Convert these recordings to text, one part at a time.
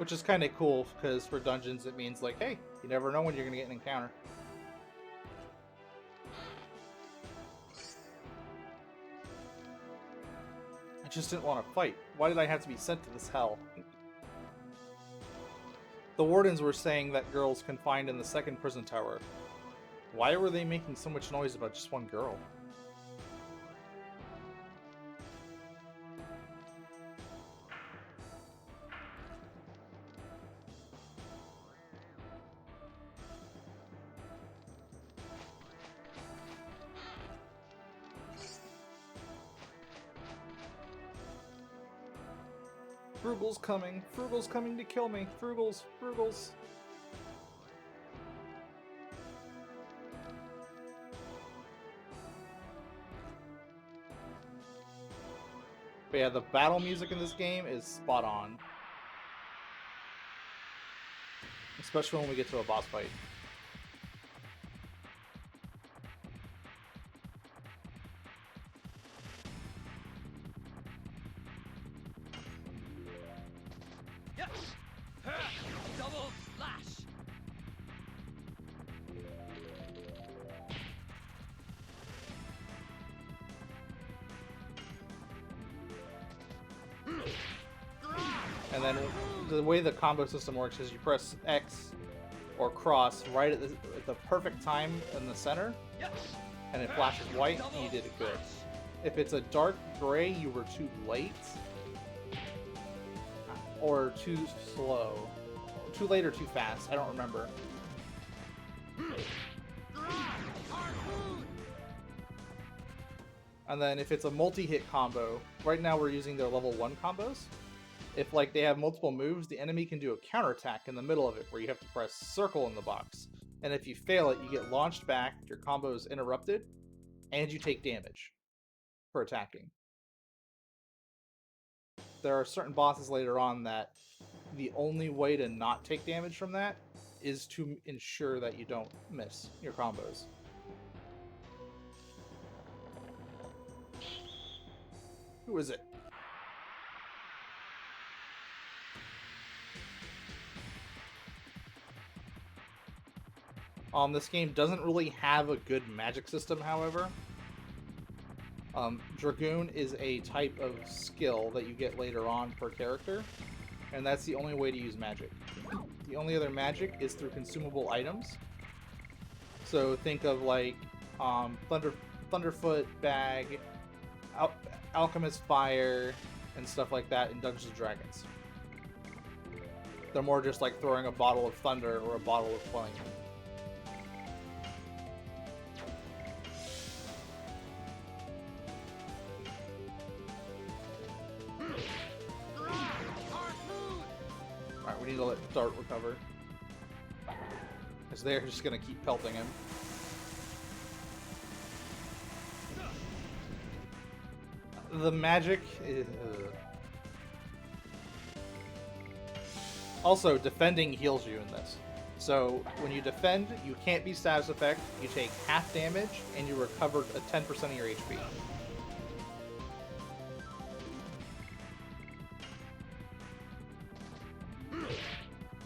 Which is kind of cool, because for dungeons it means like, hey, you never know when you're going to get an encounter. I just didn't want to fight. Why did I have to be sent to this hell? The wardens were saying that girl's confined in the second prison tower. Why were they making so much noise about just one girl? Frugal's coming! Frugal's coming to kill me! Frugals! Frugals! But yeah, the battle music in this game is spot on. Especially when we get to a boss fight. Yes! Double slash! And then the way the combo system works is you press X or cross right at the perfect time in the center, and it flashes white, and you did it good. If it's a dark gray, you were too late, or too slow. Too late or too fast, I don't remember. And then if it's a multi-hit combo, right now we're using their level 1 combos. If like they have multiple moves, the enemy can do a counterattack in the middle of it where you have to press circle in the box. And if you fail it, you get launched back, your combo is interrupted, and you take damage for attacking. There are certain bosses later on that the only way to not take damage from that is to ensure that you don't miss your combos. Who is it? This game doesn't really have a good magic system, however. Dragoon is a type of skill that you get later on per character, and that's the only way to use magic. The only other magic is through consumable items. So think of like Thunderfoot Bag, Alchemist Fire, and stuff like that in Dungeons and Dragons. They're more just like throwing a bottle of thunder or a bottle of flame. Alright, we need to let Dart recover. Because they're just going to keep pelting him. The magic is... Also, defending heals you in this. So, when you defend, you can't be status effect, you take half damage, and you recover 10% of your HP.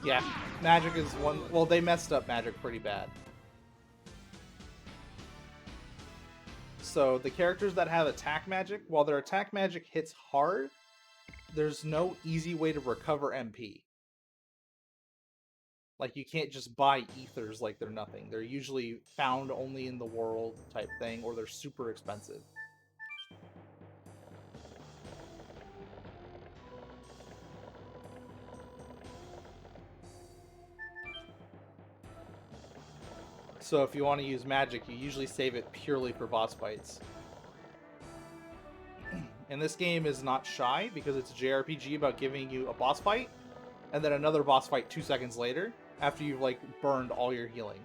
Yeah, magic is one... Well, they messed up magic pretty bad. So, the characters that have attack magic, while their attack magic hits hard, there's no easy way to recover MP. Like, you can't just buy ethers like they're nothing. They're usually found only in the world type thing, or they're super expensive. So if you want to use magic, you usually save it purely for boss fights. And this game is not shy, because it's a JRPG about giving you a boss fight, and then another boss fight 2 seconds later, after you've, like, burned all your healing.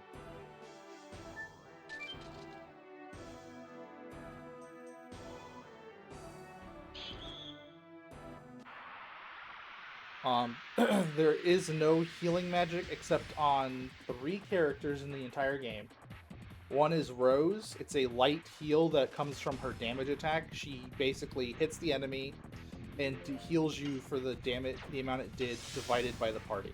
There is no healing magic except on 3 characters in the entire game. One is Rose. It's a light heal that comes from her damage attack. She basically hits the enemy, and heals you for the amount it did divided by the party.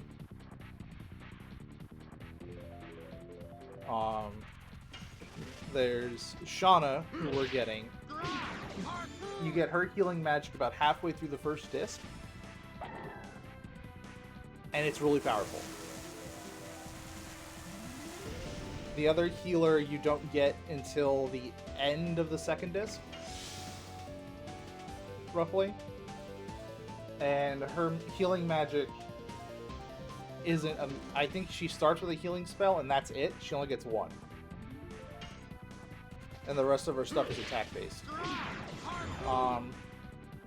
There's Shauna, who we're getting. You get her healing magic about halfway through the first disc, and it's really powerful. The other healer you don't get until the end of the second disc, roughly. And her healing magic isn't... I think she starts with a healing spell, and that's it. She only gets one. And the rest of her stuff is attack-based.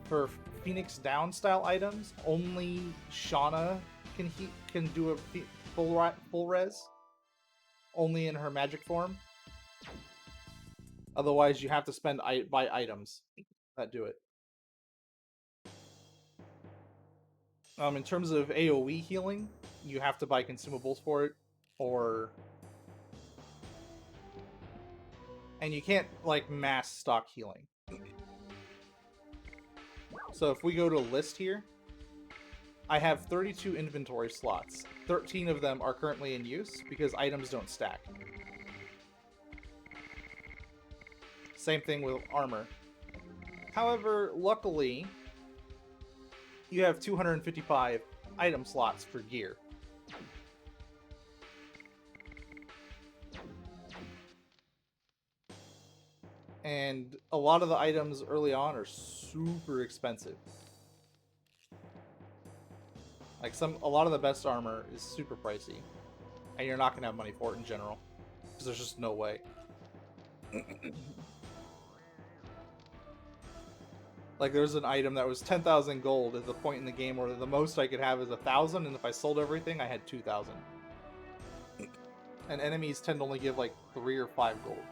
For Phoenix Down style items, only Shauna can do a full res. Only in her magic form. Otherwise, you have to buy items that do it. In terms of AoE healing, you have to buy consumables for it, and you can't, like, mass stock healing. So if we go to list here, I have 32 inventory slots. 13 of them are currently in use because items don't stack. Same thing with armor. However, luckily, you have 255 item slots for gear. And a lot of the items early on are super expensive. Like a lot of the best armor is super pricey, and you're not gonna have money for it in general, because there's just no way. Like there's an item that was 10,000 gold at the point in the game where the most I could have is 1,000, and if I sold everything, I had 2,000. And enemies tend to only give like 3 or 5 gold.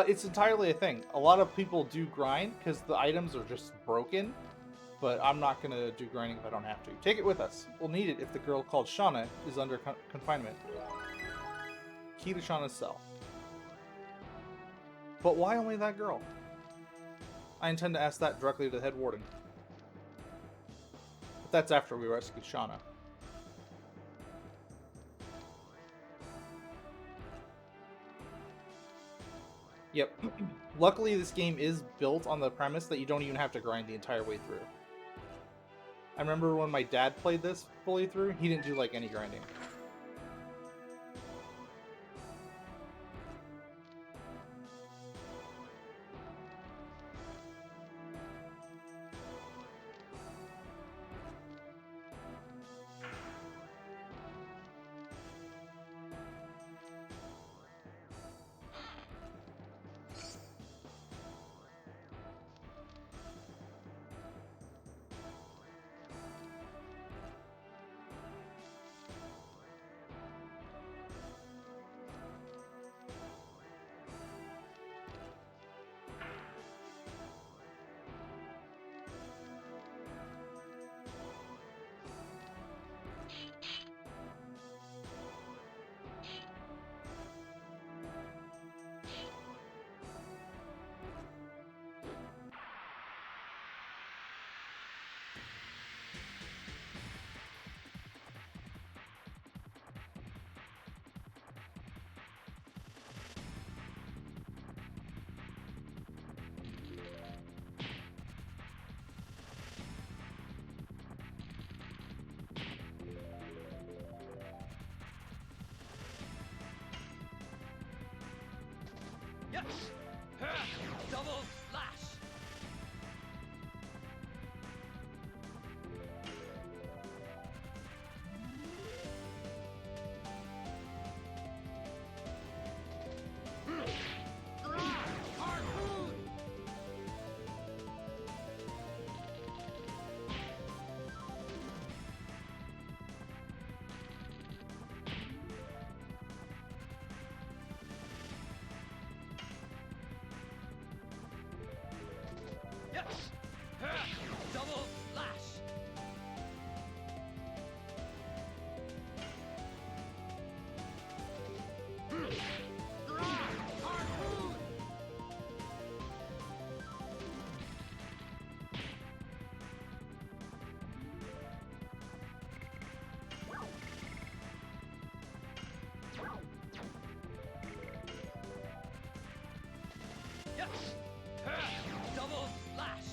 It's entirely a thing. A lot of people do grind because the items are just broken, but I'm not going to do grinding if I don't have to. Take it with us. We'll need it if the girl called Shauna is under confinement. Key to Shauna's cell. But why only that girl? I intend to ask that directly to the head warden. But that's after we rescue Shauna. Yep. Luckily, this game is built on the premise that you don't even have to grind the entire way through. I remember when my dad played this fully through, he didn't do like any grinding. Yes! Double slash! Harpoon! Yes! Double slash! Harpoon! Double slash.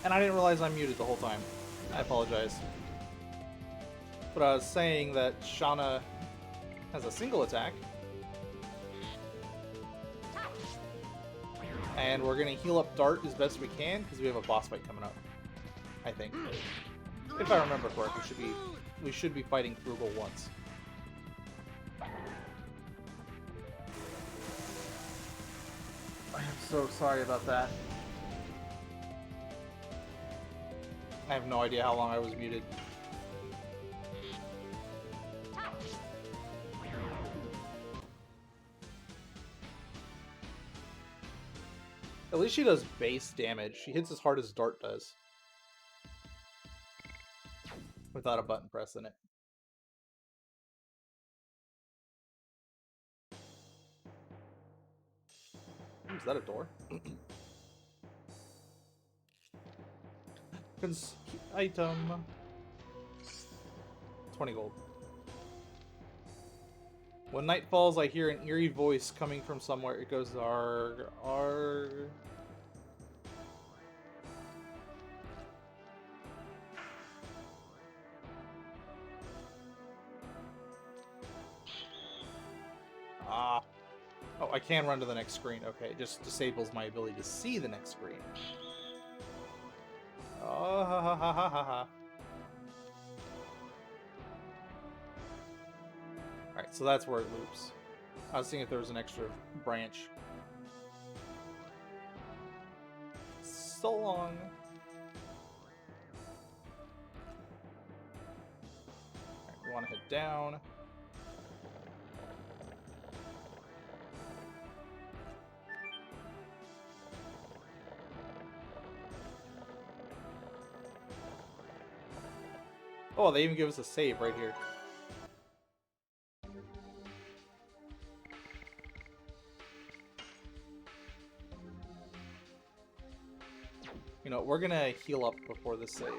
And I didn't realize I'm muted the whole time. I apologize. But I was saying that Shauna has a single attack. And we're going to heal up Dart as best we can because we have a boss fight coming up. I think. If I remember correctly, we should be fighting Frugal once. I am so sorry about that. I have no idea how long I was muted. At least she does base damage. She hits as hard as Dart does. Without a button press in it. Ooh, is that a door? Item. 20 gold. When night falls, I hear an eerie voice coming from somewhere. It goes, arg, arg. Ah. Oh, I can run to the next screen. Okay, it just disables my ability to see the next screen. Oh, ha ha ha ha ha ha. Alright, so that's where it loops. I was seeing if there was an extra branch. So long. Alright, we want to head down. Oh, they even give us a save right here. You know, we're gonna heal up before the save.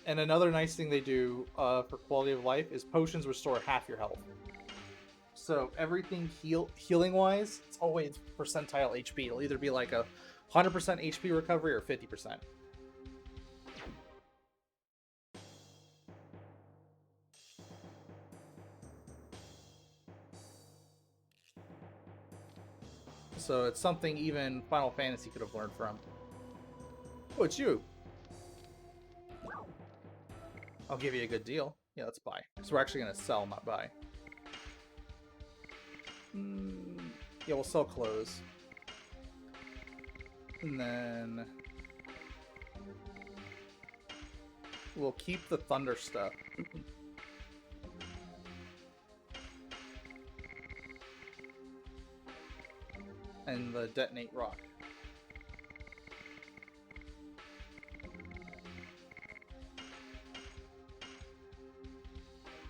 And another nice thing they do for quality of life is potions restore half your health. So everything healing-wise, it's always percentile HP. It'll either be like a 100% HP recovery or 50%. So it's something even Final Fantasy could have learned from. Oh, it's you! I'll give you a good deal. Yeah, let's buy. So we're actually going to sell, not buy. Yeah, we'll sell clothes. And then we'll keep the thunder stuff. And the detonate rock.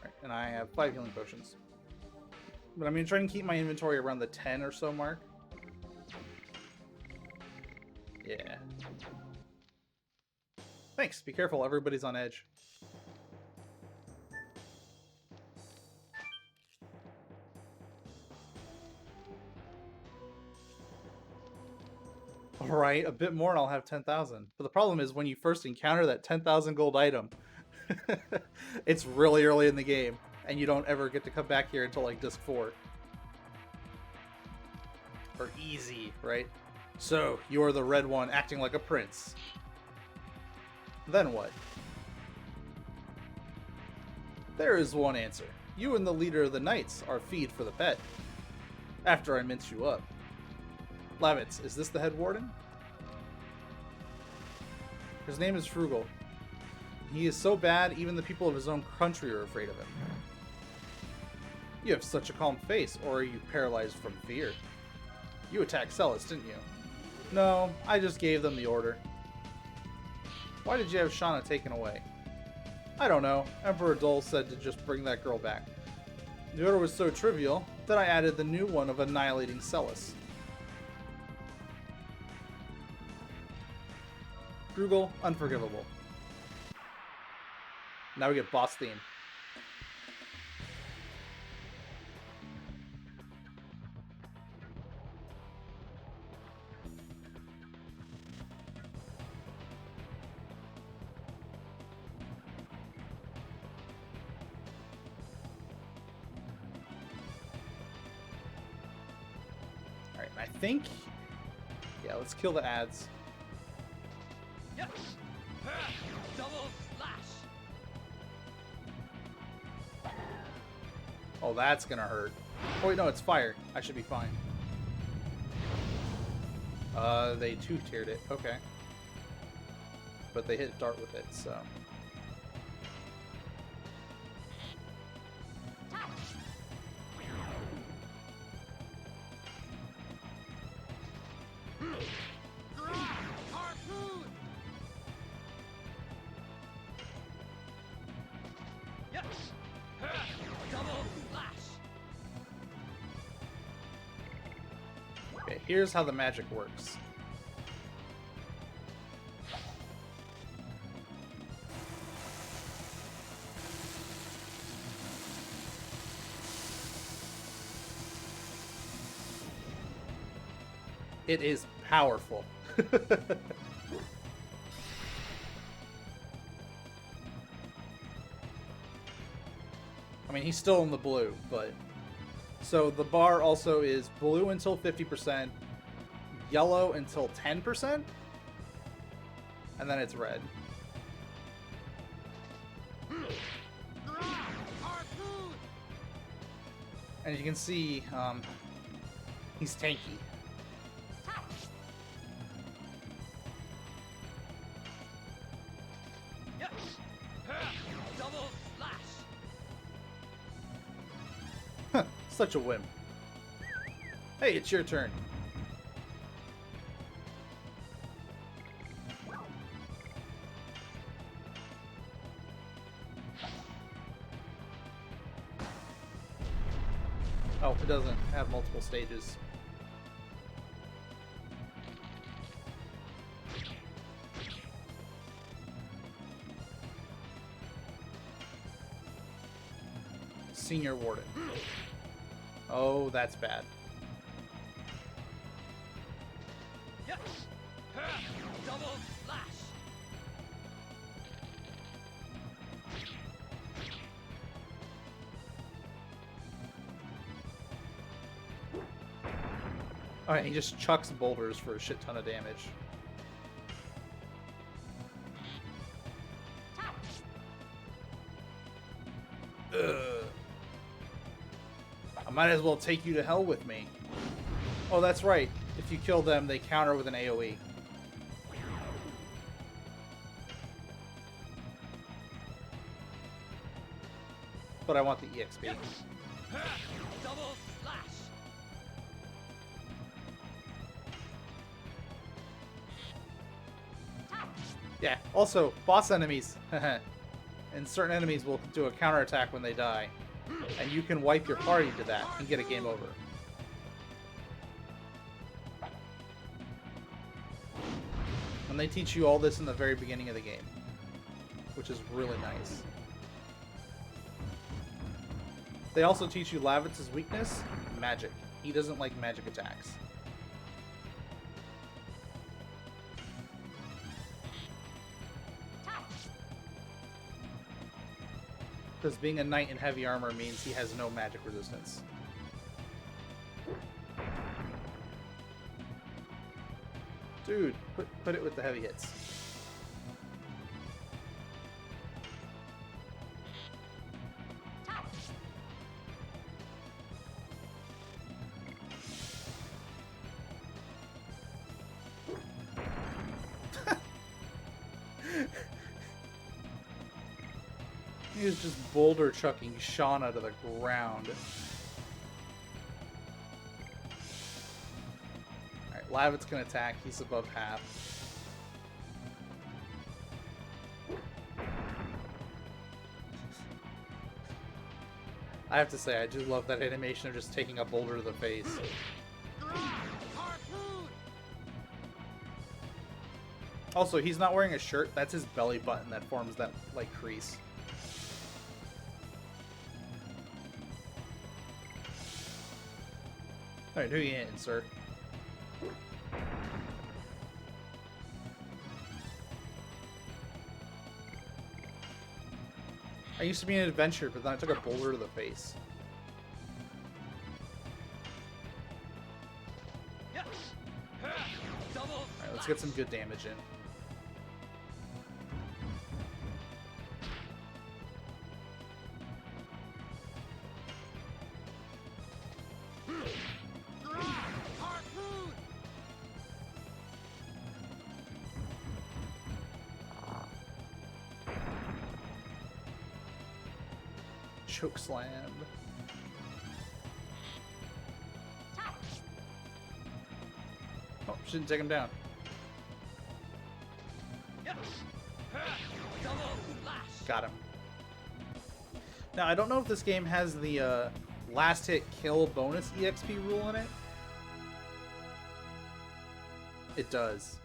Right, and I have 5 healing potions. But I'm going to try and keep my inventory around the 10 or so mark. Yeah. Thanks. Be careful. Everybody's on edge. Alright, a bit more and I'll have 10,000. But the problem is when you first encounter that 10,000 gold item, It's really early in the game, and you don't ever get to come back here until like disc 4. Or easy, right? So, you're the red one acting like a prince. Then what? There is one answer. You and the leader of the knights are feed for the pet. After I mince you up. Lavitz, is this the head warden? His name is Frugal. He is so bad, even the people of his own country are afraid of him. You have such a calm face, or are you paralyzed from fear? You attacked Celis, didn't you? No, I just gave them the order. Why did you have Shauna taken away? I don't know. Emperor Dole said to just bring that girl back. The order was so trivial that I added the new one of annihilating Celis. Frugal, unforgivable. Now we get boss theme. Alright, I think... Yeah, let's kill the ads. Yep. Double slash. Oh, that's gonna hurt. Oh wait, no, it's fire. I should be fine. They two-tiered it. Okay. But they hit dart with it, so... Harpoon. Yep. Double slash. Okay, here's how the magic works. It is powerful. I mean, he's still in the blue, but... So the bar also is blue until 50%, yellow until 10%, and then it's red. Harpoon. And you can see, he's tanky. Yep. Double slash. Such a whim. Hey, it's your turn. Oh, it doesn't have multiple stages. Senior Warden. Oh, that's bad. Yep. Double slash. Alright, he just chucks boulders for a shit ton of damage. Ugh. I might as well take you to hell with me. Oh, that's right. If you kill them, they counter with an AoE. But I want the EXP. Double slash. Yeah, also, boss enemies. And certain enemies will do a counterattack when they die. And you can wipe your party to that and get a game over. And they teach you all this in the very beginning of the game. Which is really nice. They also teach you Lavitz's weakness, magic. He doesn't like magic attacks. Because being a knight in heavy armor means he has no magic resistance. Dude, put it with the heavy hits. He was just boulder chucking Shauna to the ground. Alright, Lavit's can attack. He's above half. I have to say, I do love that animation of just taking a boulder to the face. Also, he's not wearing a shirt. That's his belly button that forms that, like, crease. Alright, who you hitting, sir? I used to be an adventurer, but then I took a boulder to the face. Alright, let's get some good damage in. Choke slam. Oh, shouldn't take him down. Got him. Now, I don't know if this game has the last hit kill bonus EXP rule in it. It does.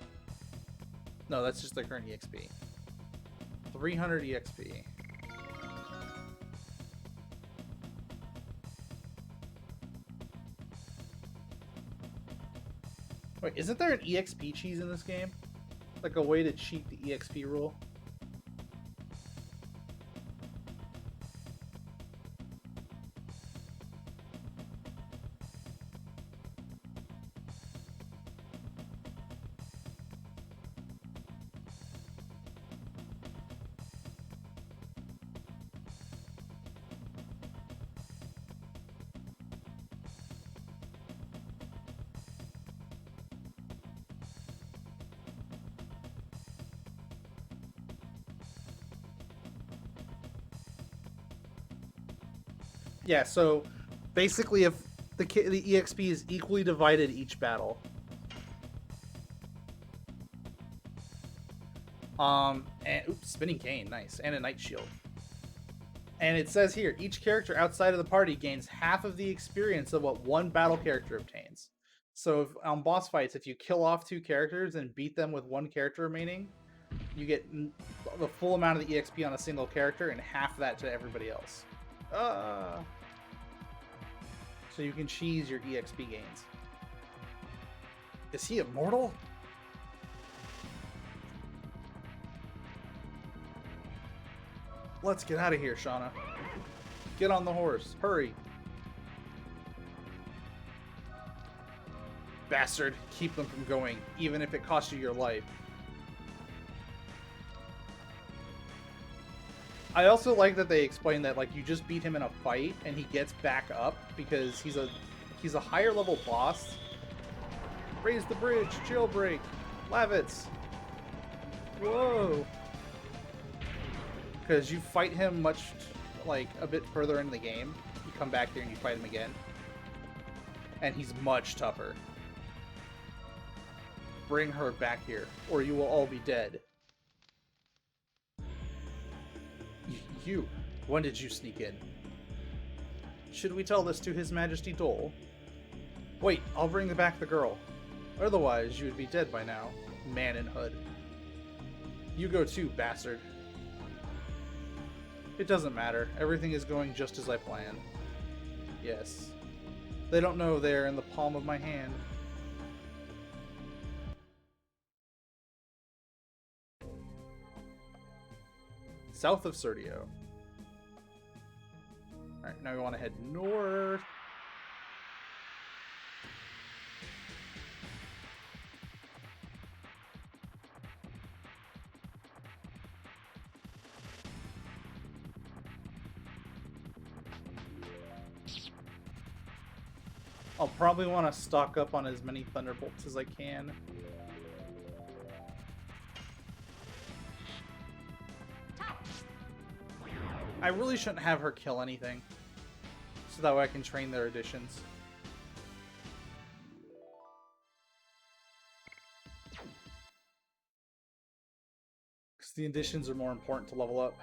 No, that's just the current EXP. 300 EXP. Wait, isn't there an EXP cheese in this game? Like a way to cheat the EXP rule? Yeah, so basically if the EXP is equally divided each battle. And oops, spinning cane, nice. And a night shield. And it says here, each character outside of the party gains half of the experience of what one battle character obtains. So if, on boss fights, if you kill off 2 characters and beat them with 1 character remaining, you get the full amount of the EXP on a single character and half that to everybody else. So you can cheese your EXP gains. Is he immortal? Let's get out of here, Shauna. Get on the horse. Hurry. Bastard. Keep them from going, even if it costs you your life. I also like that they explain that, like, you just beat him in a fight and he gets back up because he's a higher level boss. Raise the bridge, jailbreak, Lavitz. Whoa. Because you fight him much, like, a bit further into the game. You come back here and you fight him again. And he's much tougher. Bring her back here, or you will all be dead. You, when did you sneak in? Should we tell this to His Majesty Dole? Wait, I'll bring back the girl. Otherwise, you would be dead by now, man in hood. You go too, bastard. It doesn't matter. Everything is going just as I planned. Yes. They don't know they're in the palm of my hand. South of Serdio. Alright, now we want to head north. I'll probably want to stock up on as many Thunderbolts as I can. I really shouldn't have her kill anything, so that way I can train their additions. Because the additions are more important to level up.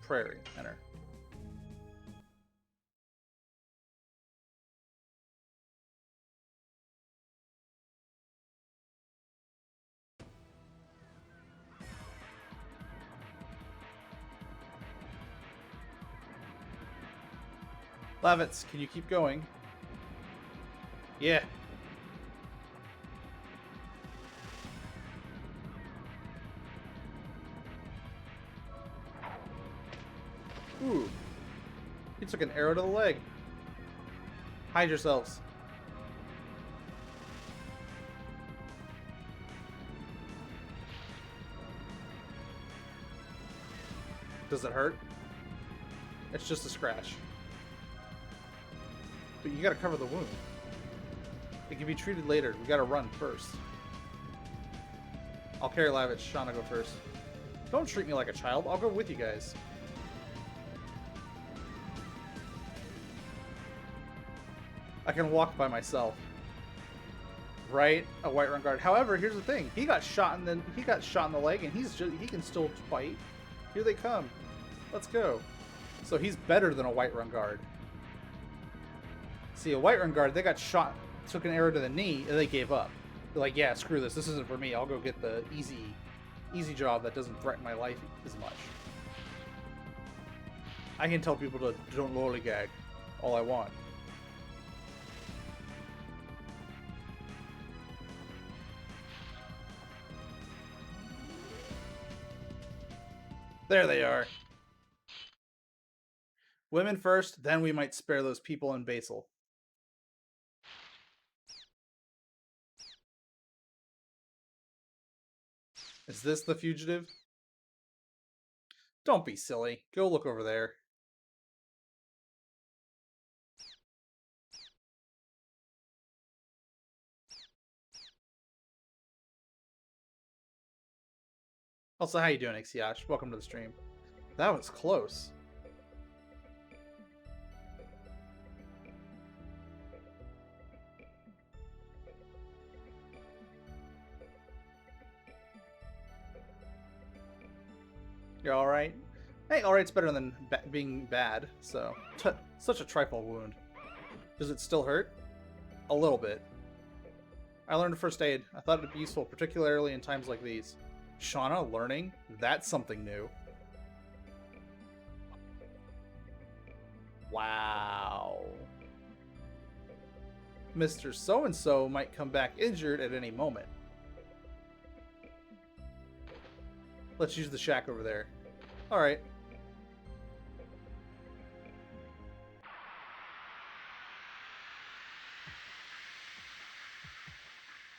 Prairie, enter. Lavitz, can you keep going? Yeah. Ooh. He took an arrow to the leg. Hide yourselves. Does it hurt? It's just a scratch. But you gotta cover the wound. It can be treated later. We gotta run first. I'll carry Lavitch. Shauna, go first. Don't treat me like a child. I'll go with you guys. I can walk by myself. Right? A Whiterun guard. However, here's the thing. He got shot in the leg, and he can still fight. Here they come. Let's go. So he's better than a Whiterun guard. See, a Whiterun guard, they got shot, took an arrow to the knee, and they gave up. They're like, yeah, screw this. This isn't for me. I'll go get the easy job that doesn't threaten my life as much. I can tell people to don't lollygag all I want. There they are. Women first, then we might spare those people in Basel. Is this the fugitive? Don't be silly. Go look over there. Also, how you doing, Ixiash? Welcome to the stream. That was close. You're alright? Hey, alright's better than being bad, so... Such a trifle wound. Does it still hurt? A little bit. I learned first aid. I thought it'd be useful, particularly in times like these. Shauna learning? That's something new. Wow. Mr. So-and-so might come back injured at any moment. Let's use the shack over there. Alright.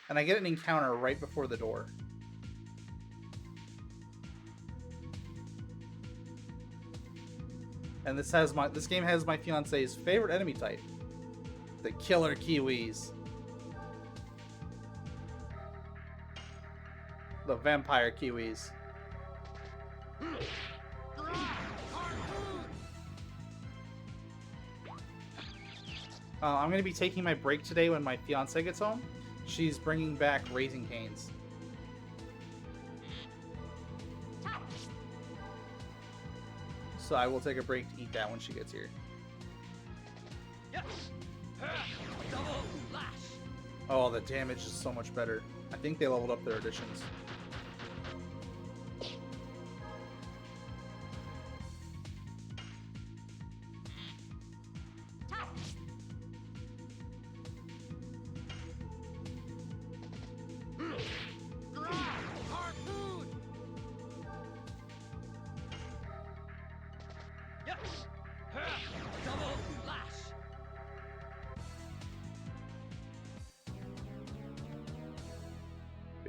And I get an encounter right before the door. And this game has my fiance's favorite enemy type. The killer Kiwis. The vampire Kiwis. I'm going to be taking my break today when my fiance gets home. She's bringing back Raising Cane's. So I will take a break to eat that when she gets here. Double slash. Oh, the damage is so much better. I think they leveled up their additions. Harpoon.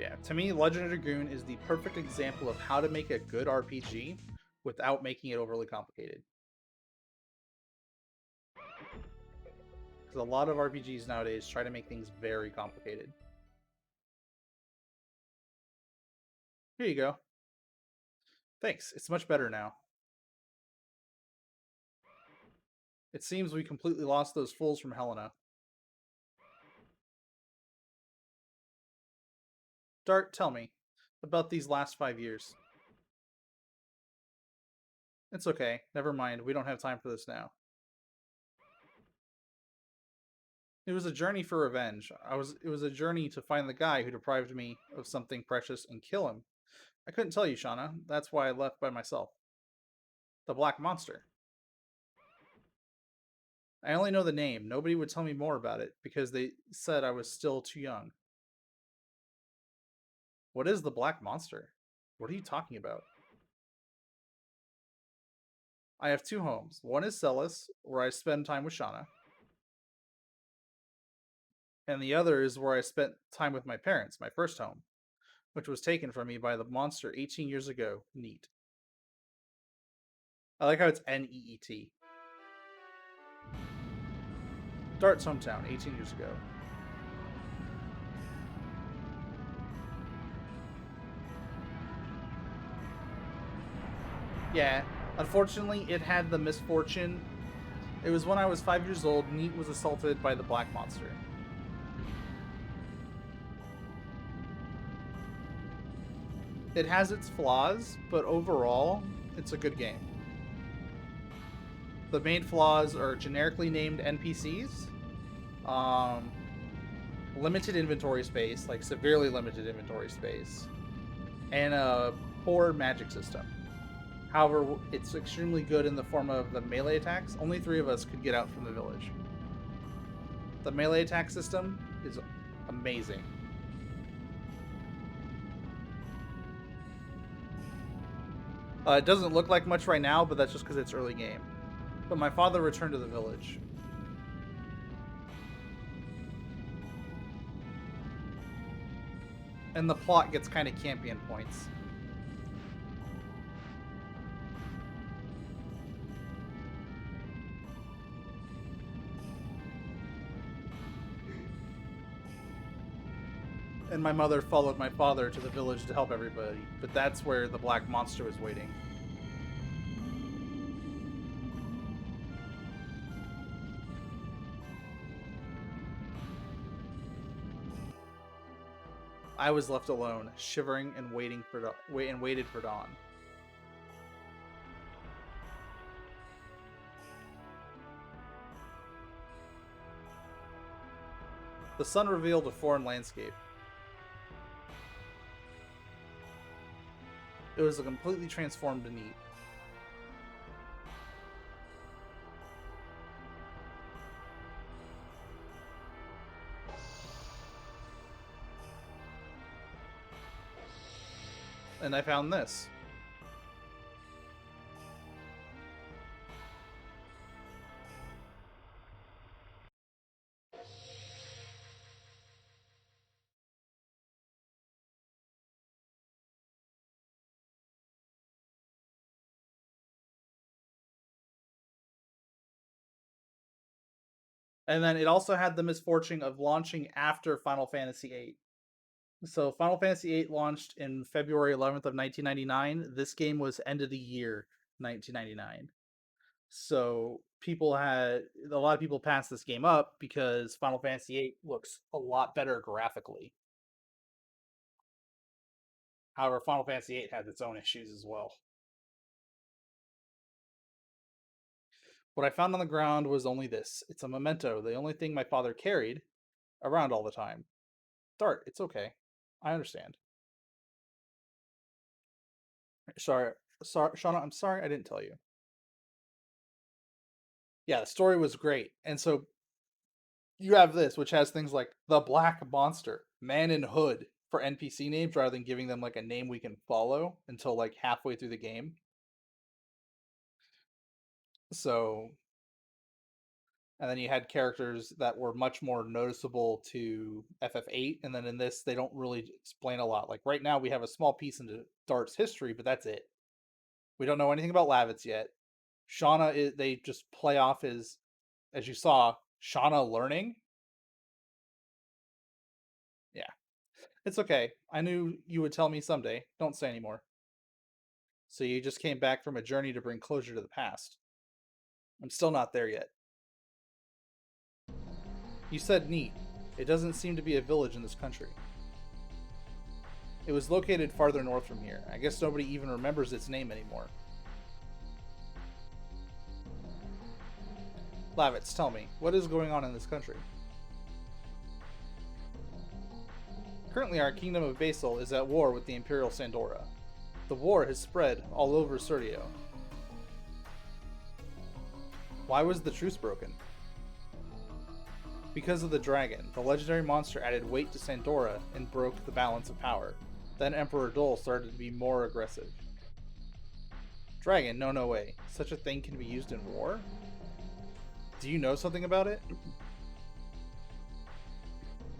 Yeah, to me, Legend of Dragoon is the perfect example of how to make a good RPG without making it overly complicated. Because a lot of RPGs nowadays try to make things very complicated. Here you go. Thanks, it's much better now. It seems we completely lost those fools from Helena. Dart, tell me about these last 5 years. It's okay. Never mind. We don't have time for this now. It was a journey for revenge. It was a journey to find the guy who deprived me of something precious and kill him. I couldn't tell you, Shauna. That's why I left by myself. The Black Monster. I only know the name. Nobody would tell me more about it because they said I was still too young. What is the Black Monster? What are you talking about? I have two homes. One is Celis, where I spend time with Shauna, and the other is where I spent time with my parents, my first home, which was taken from me by the monster 18 years ago. Neat. I like how it's Neet. Dart's hometown, 18 years ago. Yeah, unfortunately, it had the misfortune. It was when I was 5 years old, Neat was assaulted by the Black Monster. It has its flaws, but overall, it's a good game. The main flaws are generically named NPCs, limited inventory space, like severely limited inventory space, and a poor magic system. However, it's extremely good in the form of the melee attacks. Only 3 of us could get out from the village. The melee attack system is amazing. It doesn't look like much right now, but that's just because it's early game. But my father returned to the village. And the plot gets kind of campy in points. And my mother followed my father to the village to help everybody, but that's where the Black Monster was waiting. I was left alone, shivering and waited for dawn. The sun revealed a foreign landscape. It was a completely transformed Neat. And I found this. And then it also had the misfortune of launching after Final Fantasy VIII. So Final Fantasy VIII launched in February 11th of 1999. This game was end of the year 1999. So a lot of people passed this game up because Final Fantasy VIII looks a lot better graphically. However, Final Fantasy VIII has its own issues as well. What I found on the ground was only this. It's a memento, the only thing my father carried around all the time. Dart, it's okay. I understand. Sorry, Shauna, I'm sorry I didn't tell you. Yeah, the story was great. And so you have this, which has things like the Black Monster, Man in Hood for NPC names rather than giving them like a name we can follow until like halfway through the game. So, And then you had characters that were much more noticeable to FF8, and then in this they don't really explain a lot. Like right now we have a small piece into Dart's history, but that's it. We don't know anything about Lavitz yet. Shauna is, they just play off as you saw, Shauna learning. Yeah. It's okay. I knew you would tell me someday. Don't say anymore. So you just came back from a journey to bring closure to the past. I'm still not there yet. You said neat. It doesn't seem to be a village in this country. It was located farther north from here. I guess nobody even remembers its name anymore. Lavitz, tell me, what is going on in this country? Currently, our kingdom of Basel is at war with the Imperial Sandora. The war has spread all over Serdio. Why was the truce broken? Because of the dragon, the legendary monster added weight to Sandora and broke the balance of power. Then Emperor Dole started to be more aggressive. Dragon? No way. Such a thing can be used in war? Do you know something about it?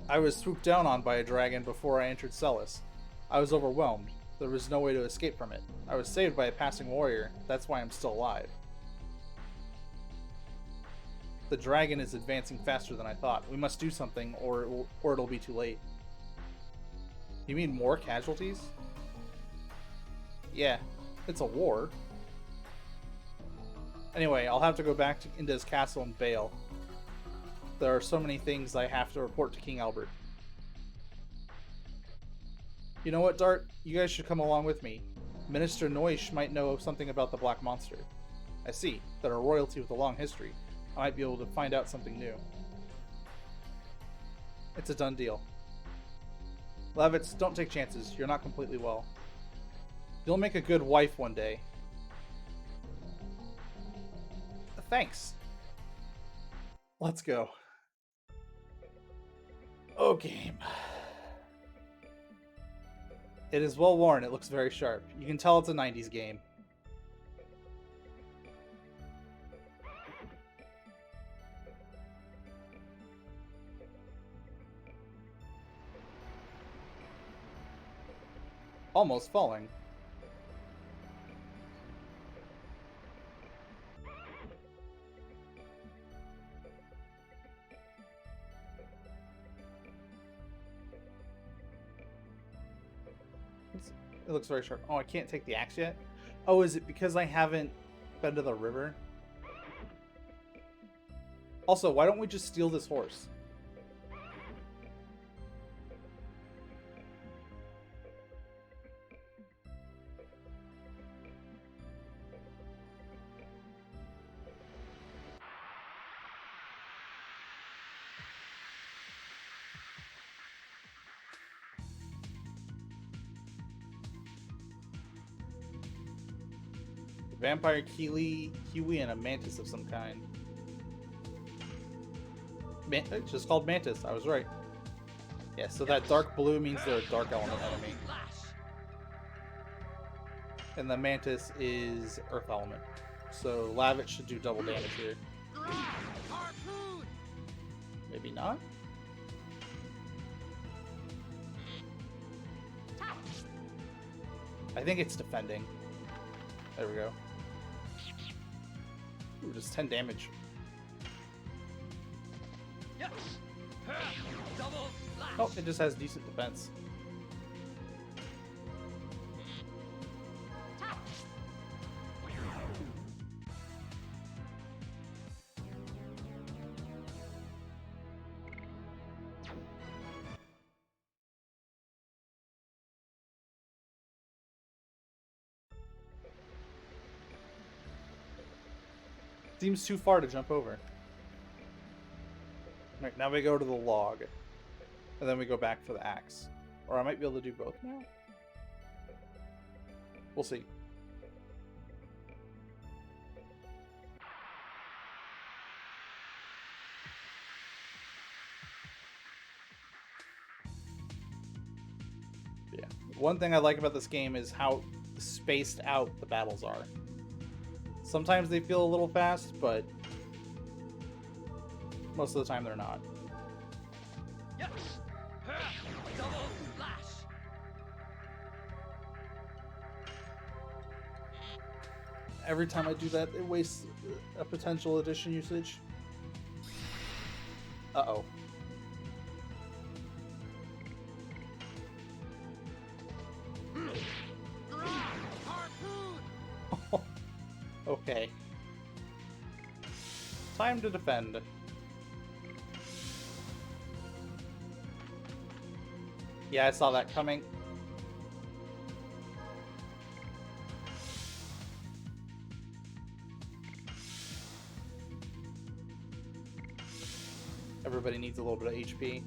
I was swooped down on by a dragon before I entered Celis. I was overwhelmed. There was no way to escape from it. I was saved by a passing warrior. That's why I'm still alive. The dragon is advancing faster than I thought. We must do something, or it'll be too late. You mean more casualties? Yeah, it's a war. Anyway, I'll have to go back to Inda's castle and bail. There are so many things I have to report to King Albert. You know what, Dart? You guys should come along with me. Minister Noish might know something about the Black Monster. I see. They're a royalty with a long history. I might be able to find out something new. It's a done deal. Lavitz, don't take chances. You're not completely well. You'll make a good wife one day. Thanks. Let's go. Oh, game. It is well worn. It looks very sharp. You can tell it's a 90s game. Almost falling. It looks very sharp. Oh, I can't take the axe yet? Oh, is it because I haven't been to the river? Also, why don't we just steal this horse? Vampire Kiwi, and a mantis of some kind. It's just called mantis. I was right. Yeah, so that dark blue means they're a dark element enemy. And the mantis is earth element. So Lavitz should do double damage here. Maybe not? I think it's defending. There we go. Ooh, just 10 damage. Oh, it just has decent defense. Seems too far to jump over. Right, now we go to the log. And then we go back for the axe. Or I might be able to do both now? We'll see. Yeah. One thing I like about this game is how spaced out the battles are. Sometimes they feel a little fast, but Most of the time they're not. Yes. Double lash. Every time I do that, it wastes a potential addition usage. Uh-oh. Harpoon. Okay. Time to defend. Yeah, I saw that coming. Everybody needs a little bit of HP.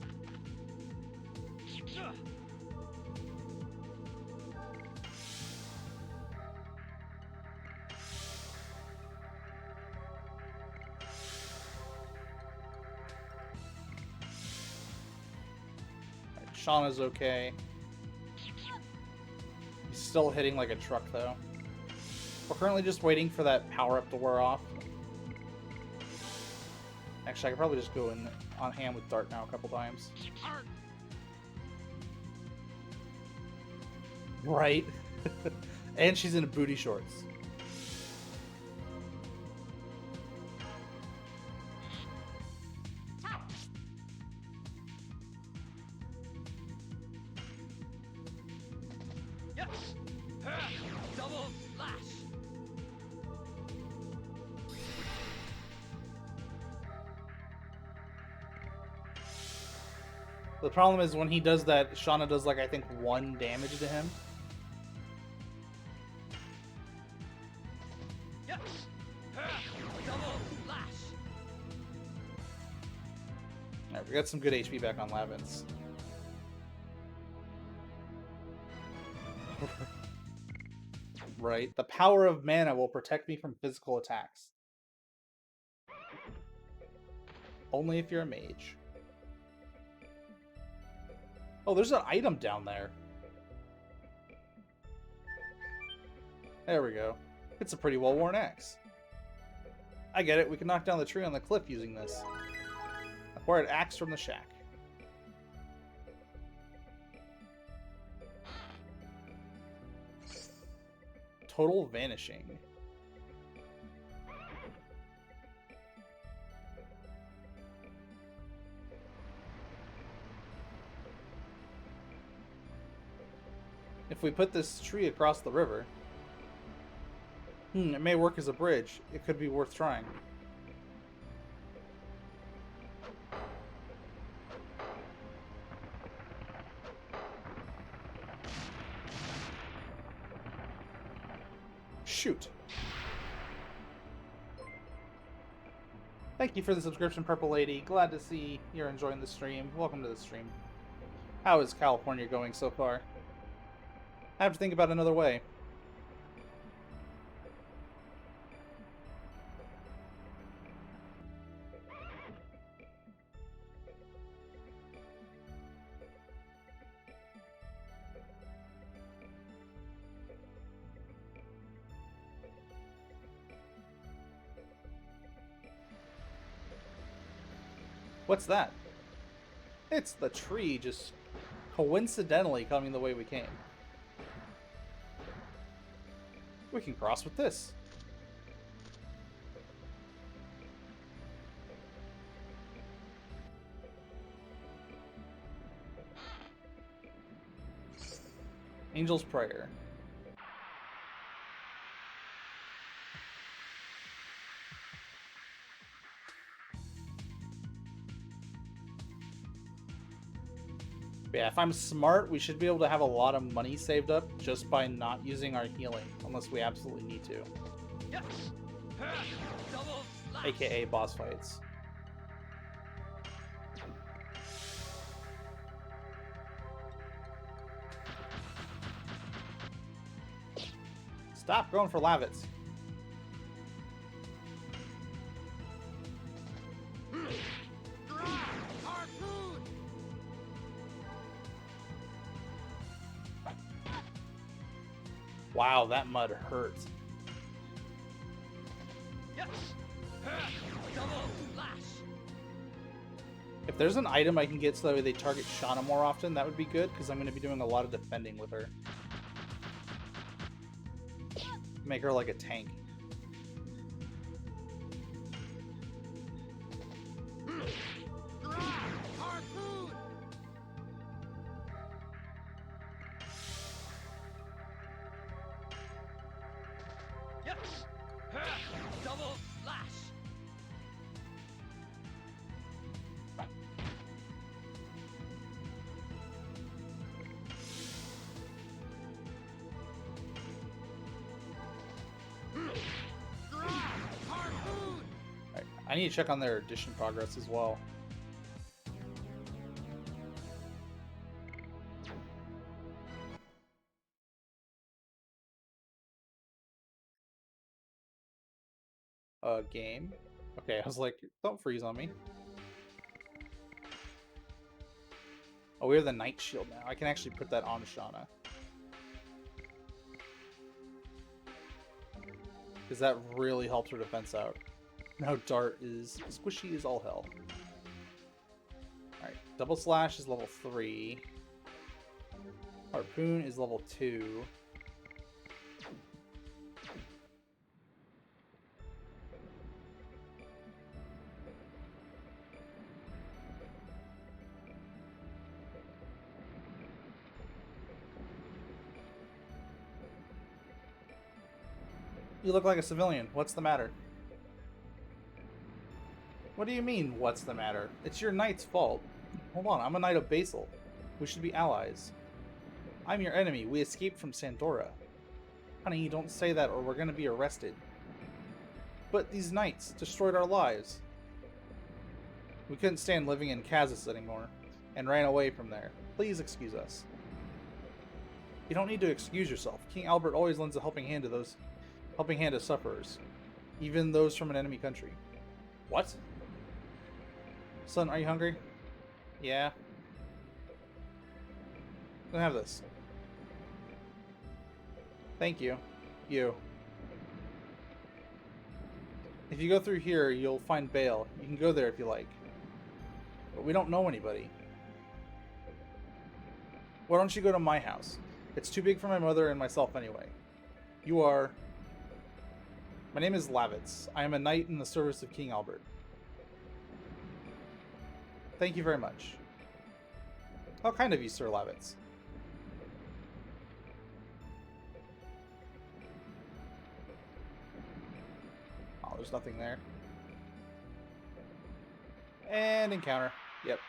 Right, Shauna's okay. He's still hitting like a truck, though. We're currently just waiting for that power-up to wear off. Actually, I could probably just go in on hand with Dart now a couple times. Right? And she's in booty shorts. Yes. Double lash. The problem is when he does that, Shauna does like, I think, 1 damage to him. Yes. Double lash. Alright, we got some good HP back on Lavins. Right. The power of mana will protect me from physical attacks. Only if you're a mage. Oh, there's an item down there. There we go. It's a pretty well-worn axe. I get it. We can knock down the tree on the cliff using this. Acquired axe from the shack. Total vanishing. If we put this tree across the river... it may work as a bridge. It could be worth trying. Shoot. Thank you for the subscription, Purple Lady. Glad to see you're enjoying the stream. Welcome to the stream. How is California going so far? I have to think about another way. What's that? It's the tree just coincidentally coming the way we came. We can cross with this. Angel's Prayer. Yeah, if I'm smart, we should be able to have a lot of money saved up just by not using our healing, unless we absolutely need to. Yes. Double lash. AKA boss fights. Stop going for Lavitz. Harpoon. Wow, that mud hurts. Yes. Double lash. If there's an item I can get so that way they target Shauna more often, that would be good, because I'm going to be doing a lot of defending with her. Make her like a tank. Harpoon! Yes! Double slash! Harpoon! Alright, I need to check on their addition progress as well. Game. Okay, I was like, don't freeze on me. Oh, we have the Night Shield now. I can actually put that on Shauna. Because that really helps her defense out. Now Dart is squishy as all hell. Alright, Double Slash is level 3. Harpoon is level 2. You look like a civilian. What's the matter? What do you mean, what's the matter? It's your knight's fault. Hold on, I'm a knight of Basel. We should be allies. I'm your enemy. We escaped from Sandora. Honey, don't say that or we're gonna be arrested. But these knights destroyed our lives. We couldn't stand living in Kazis anymore, and ran away from there. Please excuse us. You don't need to excuse yourself. King Albert always lends a helping hand to sufferers, even those from an enemy country. What? Son, are you hungry? Yeah. Let me have this. Thank you. You. If you go through here, you'll find Bale. You can go there if you like. But we don't know anybody. Why don't you go to my house? It's too big for my mother and myself anyway. You are... My name is Lavitz. I am a knight in the service of King Albert. Thank you very much. How kind of you, Sir Lavitz. Oh, there's nothing there. And encounter. Yep.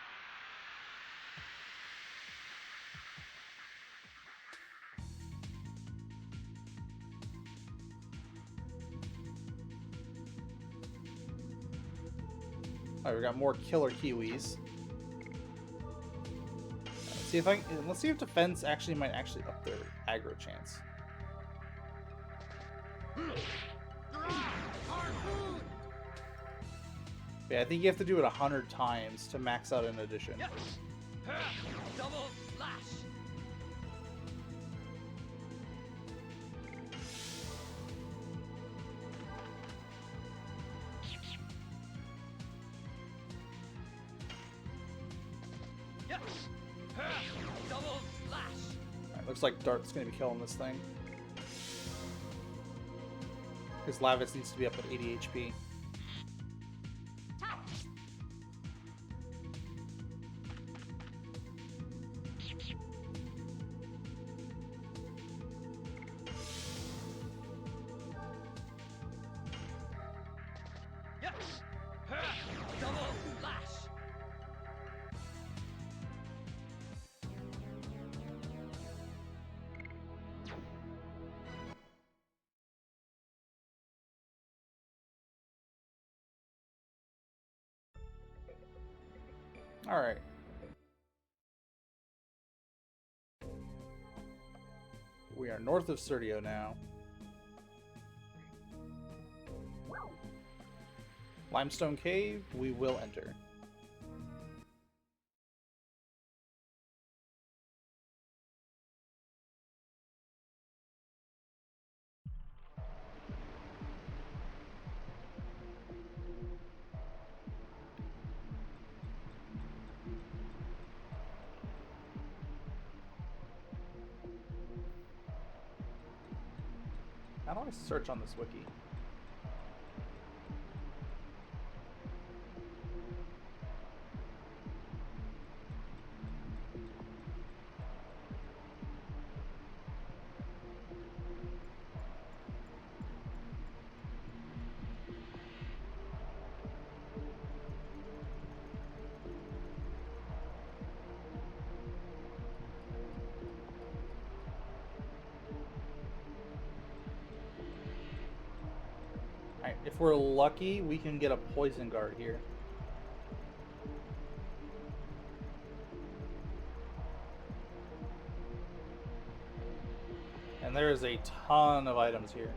Alright, we got more killer Kiwis. Let's see if defense actually might actually up their aggro chance. Yeah, I think you have to do it 100 times to max out an addition. Yes! Double slash! Yes! Double slash! Alright, looks like Dart's gonna be killing this thing. Because Lavitz needs to be up at 80 HP. Yes! Double slash! Alright. We are north of Serdio now. Limestone Cave, we will enter. How do I search on this wiki? Alright, if we're lucky, we can get a poison guard here. And there is a ton of items here.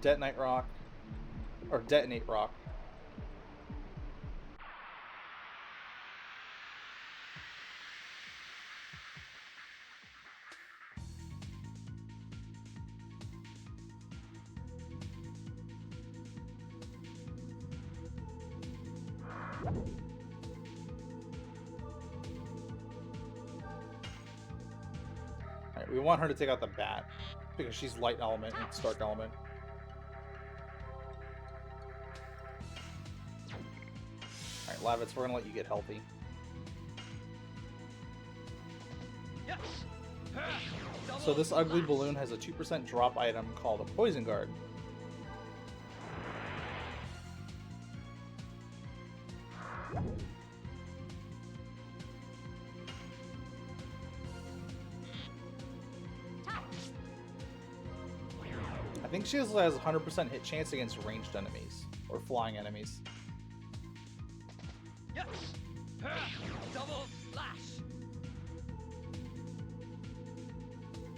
Detonate rock. Or detonate rock. Alright, we want her to take out the bat. Because she's light element and it's dark element. Alright, Lavitz, we're gonna let you get healthy. So this ugly balloon has a 2% drop item called a Poison Guard. I think she also has a 100% hit chance against ranged enemies, or flying enemies. Double slash.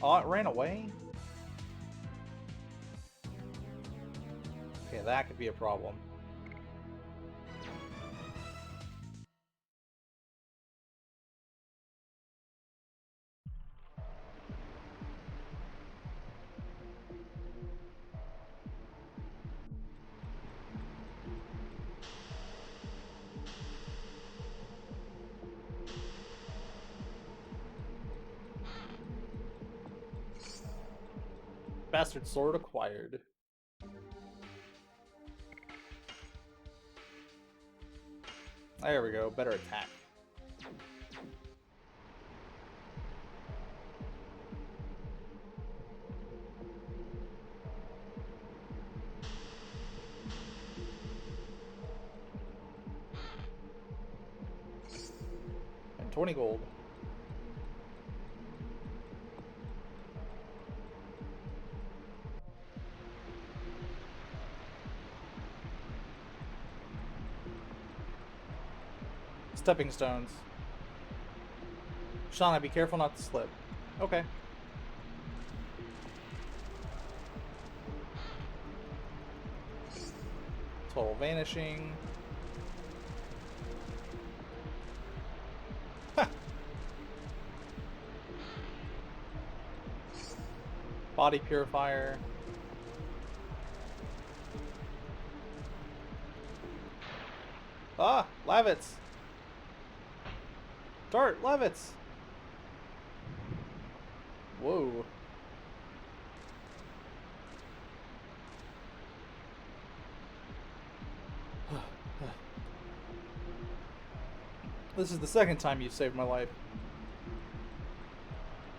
Oh, it ran away? Okay, that could be a problem. Bastard sword acquired. There we go, better attack. And 20 gold. Stepping stones. Shauna, be careful not to slip. Okay. Total vanishing. Ha! Body purifier. Ah! Lavitz! Dart! Lavitz! Whoa. This is the second time you've saved my life.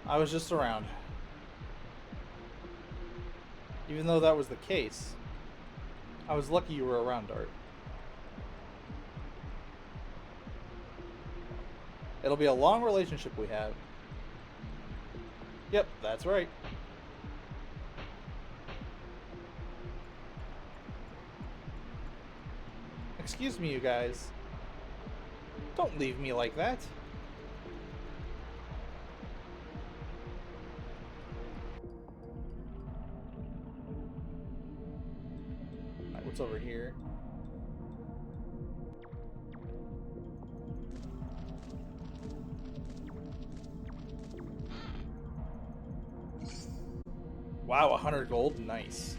I was just around. Even though that was the case, I was lucky you were around, Dart. It'll be a long relationship we have. Yep, that's right. Excuse me, you guys. Don't leave me like that. What's over here? Wow, 100 gold? Nice.